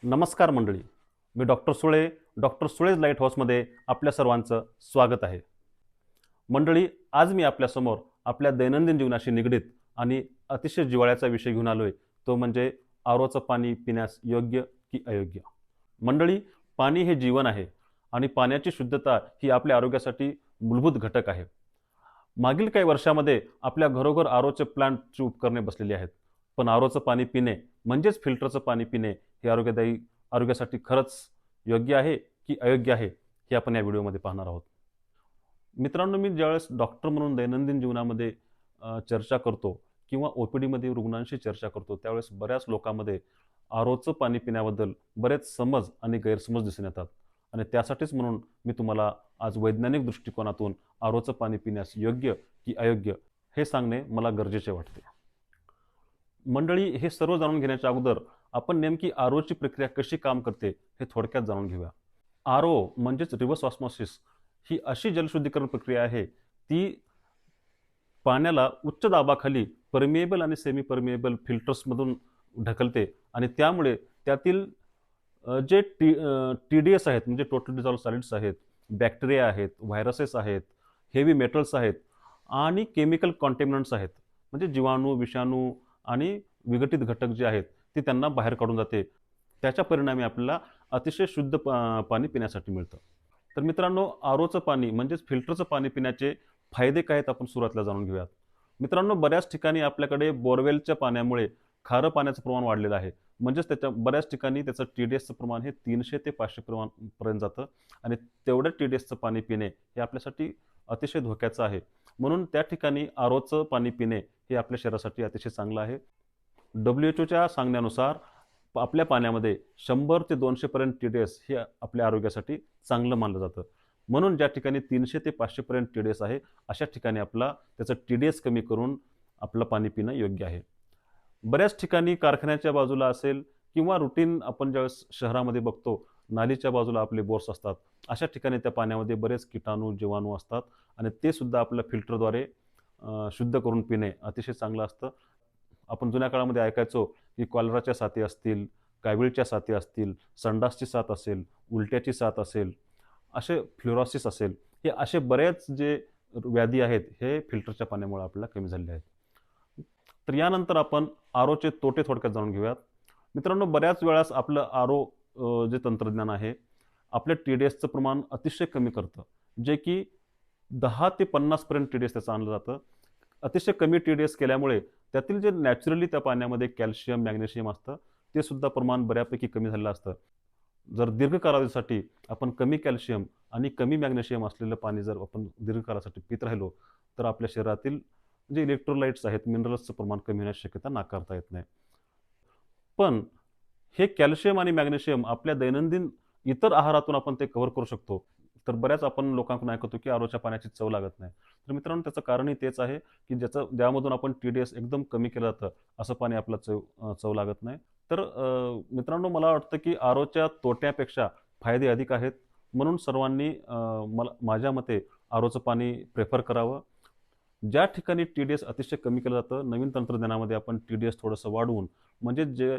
नमस्कार मंडळी. मी doctor Sule, doctor सुळेज light हाऊसमध्ये आपल्या सर्वांचं स्वागत आहे. मंडळी, आज मी आपल्यासमोर आपल्या दैनंदिन जीवनाशी निगडीत आणि अतिशय जिव्हाळ्याचा विषय घेऊन आलोय. तो म्हणजे आरोचं पाणी पिण्यास योग्य की अयोग्य. मंडळी, पाणी हे जीवन आहे आणि पाण्याची शुद्धता ही आपल्या आरोग्यासाठी मूलभूत घटक आहे. मागील काही वर्षामध्ये आपल्या घरोघर आरोचे प्लांटची उपकरणे बसलेली आहेत. पण आरोचं पाणी पिणे म्हणजेच फिल्टरचं पाणी पिणे हे आरोग्यासाठी खरंच योग्य आहे की अयोग्य आहे, हे आपण या व्हिडिओमध्ये पाहणार आहोत. मित्रांनो, मी ज्यावेळेस डॉक्टर म्हणून दैनंदिन जीवनामध्ये चर्चा करतो किंवा OPDमध्ये रुग्णांशी चर्चा करतो, त्यावेळेस बऱ्याच लोकांमध्ये आरोचं पाणी पिण्याबद्दल बरेच समज आणि गैरसमज दिसून येतात. आणि त्यासाठीच म्हणून मी तुम्हाला आज वैज्ञानिक दृष्टिकोनातून आरोचं पाणी पिण्यास योग्य की अयोग्य हे सांगणे मला गरजेचे वाटते. मंडळी, हे सर्व जाणून घेण्याच्या अगोदर आपण नेमकी आरोची प्रक्रिया कशी काम करते हे थोडक्यात जाणून घेऊया. आरो म्हणजेच रिव्हर्स ऑस्मॉसिस ही अशी जलशुद्धीकरण प्रक्रिया आहे, ती पाण्याला उच्च दाबाखाली परमिएबल आणि सेमी परमिएबल फिल्टर्समधून ढकलते आणि त्यामुळे त्यातील जे TDS आहेत, म्हणजे टोटल डिझॉल्व्ह सॉलिड्स आहेत, बॅक्टेरिया आहेत, व्हायरसेस आहेत, हेवी मेटल्स आहेत आणि केमिकल कॉन्टॅमिनंट्स आहेत, म्हणजे जीवाणू, विषाणू आणि विघटित घटक जे आहेत ते त्यांना बाहेर काढून जाते. त्याच्या परिणामी आपल्याला अतिशय शुद्ध पाणी पिण्यासाठी मिळतं. तर मित्रांनो, आरोचं पाणी म्हणजेच फिल्टरचं पाणी पिण्याचे फायदे काय आहेत आपण सुरुवातीला जाणून घेऊयात. मित्रांनो, बऱ्याच ठिकाणी आपल्याकडे बोरवेलच्या पाण्यामुळे खारं पाण्याचं प्रमाण वाढलेलं आहे. म्हणजेच त्याच्या बऱ्याच ठिकाणी त्याचं TDSचं प्रमाण हे 300 ते 500 पर्यंत जातं आणि तेवढं TDSचं पाणी पिणे हे आपल्यासाठी अतिशय धोक्याचं आहे. म्हणून त्या ठिकाणी आरोचं पाणी पिणे हे आपल्या शरीरासाठी अतिशय चांगलं आहे. WHOच्या सांगण्यानुसार आपल्या पाण्यामध्ये 100 ते 200 पर्यंत TDS हे आपल्या आरोग्यासाठी चांगलं मानलं जातं. म्हणून ज्या ठिकाणी 300 ते 500 पर्यंत TDS आहे, अशा ठिकाणी त्याचं TDS कमी करून आपलं पाणी पिणं योग्य आहे. बऱ्याच ठिकाणी कारखान्याच्या बाजूला असेल किंवा रुटीन आपण ज्यावेळेस शहरामध्ये बघतो, नालीच्या बाजूला आपले बोर्स असतात. अशा ठिकाणी त्या पाण्यामध्ये बरेच कीटाणू, जीवाणू असतात आणि ते सुद्धा आपल्या फिल्टरद्वारे शुद्ध करून पिणे अतिशय चांगलं असतं. आपण जुन्या काळामध्ये ऐकायचो की कॉलराच्या साथी असतील, कावीळच्या साथी असतील, संडासची साथ असेल, उलट्याची साथ असेल, असे फ्लोरोसिस असेल, हे असे बरेच जे व्याधी आहेत हे फिल्टरच्या पाण्यामुळे आपल्याला कमी झालेले आहेत. तर यानंतर आपण आरोचे तोटे थोडक्यात जाणून घेऊयात. मित्रांनो, बऱ्याच वेळास आपलं आरो जे तंत्रज्ञान आहे, आपल्या TDSचं प्रमाण अतिशय कमी करतं, जे की 10 ते 50 पर्यंत TDS त्याचं आणलं जातं. अतिशय कमी TDS केल्यामुळे त्यातील जे नॅचरली त्या पाण्यामध्ये कॅल्शियम, मॅग्नेशियम असतं, ते सुद्धा प्रमाण बऱ्यापैकी कमी झालेलं असतं. जर दीर्घ कालावधीसाठी आपण कमी कॅल्शियम आणि कमी मॅग्नेशियम असलेलं पाणी जर आपण दीर्घकाळासाठी पित राहिलो, तर आपल्या शरीरातील जे इलेक्ट्रोलाइट्स आहेत, मिनरल्सचं प्रमाण कमी होण्याची शक्यता नाकारता येत नाही. पण हे कॅल्शियम आणि मॅग्नेशियम आपल्या दैनंदिन इतर आहारातून आपण ते कव्हर करू शकतो. तर बऱ्याच आपण लोकांकडून ऐकतो की आरोच्या पाण्याची चव लागत नाही. तर मित्रांनो, त्याचं कारणही तेच आहे की ज्यामधून आपण TDS एकदम कमी केलं जातं, असं पाणी आपल्याला चव लागत नाही. तर मित्रांनो, मला वाटतं की आरोच्या तोट्यापेक्षा फायदे अधिक आहेत. म्हणून सर्वांनी माझ्या मते आरोचं पाणी प्रेफर करावं. ज्या ठिकाणी TDS अतिशय कमी केलं जातं, नवीन तंत्रज्ञानामध्ये आपण TDS थोडंसं वाढवून, म्हणजे जे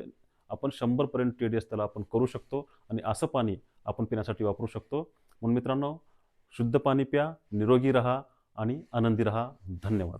आपण 100 पर्यंत TDS त्याला आपण करू शकतो आणि असं पाणी आपण पिण्यासाठी वापरू शकतो. म्हणून मित्रांनो, शुद्ध पाणी प्या, निरोगी राहा आणि आनंदी राहा. धन्यवाद.